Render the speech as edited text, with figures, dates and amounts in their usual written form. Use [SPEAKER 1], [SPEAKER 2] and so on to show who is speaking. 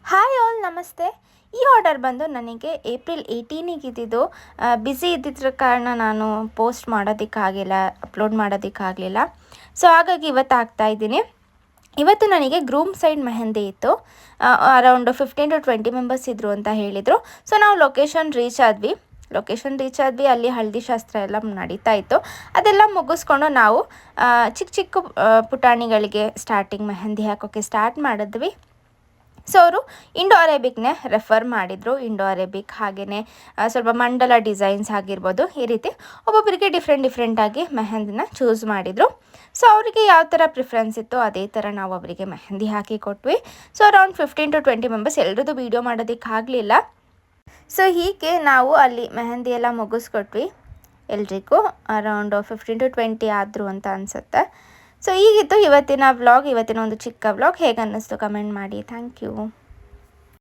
[SPEAKER 1] Hi all, ನಮಸ್ತೆ. ಈ order ಬಂದು ನನಗೆ ಏಪ್ರಿಲ್ 18ಗೆ ಇದ್ದಿದ್ದು. ಬ್ಯುಸಿ ಇದ್ದಿದ್ರ ಕಾರಣ ನಾನು ಪೋಸ್ಟ್ ಮಾಡೋದಕ್ಕಾಗಿಲ್ಲ, ಅಪ್ಲೋಡ್ ಮಾಡೋದಕ್ಕಾಗಲಿಲ್ಲ. ಸೊ ಹಾಗಾಗಿ ಇವತ್ತು ಆಗ್ತಾಯಿದ್ದೀನಿ. ಇವತ್ತು ನನಗೆ ಗ್ರೂಮ್ ಸೈಡ್ ಮೆಹಂದಿ ಇತ್ತು. ಅರೌಂಡ್ 15 to 20 ಮೆಂಬರ್ಸ್ ಇದ್ದರು ಅಂತ ಹೇಳಿದರು. ಸೊ ನಾವು ಲೊಕೇಶನ್ ರೀಚ್ ಆದ್ವಿ. ಅಲ್ಲಿ ಹಳದಿ ಶಾಸ್ತ್ರ ಎಲ್ಲ ನಡೀತಾ ಇತ್ತು. ಅದೆಲ್ಲ ಮುಗಿಸ್ಕೊಂಡು ನಾವು ಚಿಕ್ಕ ಚಿಕ್ಕ ಪುಟಾಣಿಗಳಿಗೆ ಸ್ಟಾರ್ಟಿಂಗ್ ಮೆಹಂದಿ ಹಾಕೋಕ್ಕೆ ಸ್ಟಾರ್ಟ್ ಮಾಡಿದ್ವಿ. ಸೊ ಅವರು ಇಂಡೋ ಅರೇಬಿಕ್ನೇ ರೆಫರ್ ಮಾಡಿದರು. ಇಂಡೋ ಅರೇಬಿಕ್ ಹಾಗೆಯೇ ಸ್ವಲ್ಪ ಮಂಡಲ ಡಿಸೈನ್ಸ್ ಆಗಿರ್ಬೋದು, ಈ ರೀತಿ ಒಬ್ಬೊಬ್ಬರಿಗೆ ಡಿಫ್ರೆಂಟಾಗಿ ಮೆಹಂದಿನ ಚೂಸ್ ಮಾಡಿದರು. ಸೊ ಅವರಿಗೆ ಯಾವ ಥರ ಪ್ರಿಫರೆನ್ಸ್ ಇತ್ತು ಅದೇ ಥರ ನಾವು ಅವರಿಗೆ ಮೆಹಂದಿ ಹಾಕಿ ಕೊಟ್ವಿ. ಸೊ ಅರೌಂಡ್ 15 to 20 ಮೆಂಬರ್ಸ್, ಎಲ್ಲರದ್ದು ವೀಡಿಯೋ ಮಾಡೋದಕ್ಕಾಗಲಿಲ್ಲ. ಸೊ ಹೀಗೆ ನಾವು ಅಲ್ಲಿ ಮೆಹಂದಿ ಎಲ್ಲ ಮುಗಿಸ್ಕೊಟ್ವಿ. ಎಲ್ರಿಗೂ ಅರೌಂಡ್ 15 to 20 ಆದರು ಅಂತ ಅನಿಸುತ್ತೆ. ಸೊ ಹೀಗಿತ್ತು ಇವತ್ತಿನ ವ್ಲಾಗ್, ಇವತ್ತಿನ ಒಂದು ಚಿಕ್ಕ ವ್ಲಾಗ್. ಹೇಗೆ ಅನ್ನಿಸ್ತು ಕಮೆಂಟ್ ಮಾಡಿ. Thank you.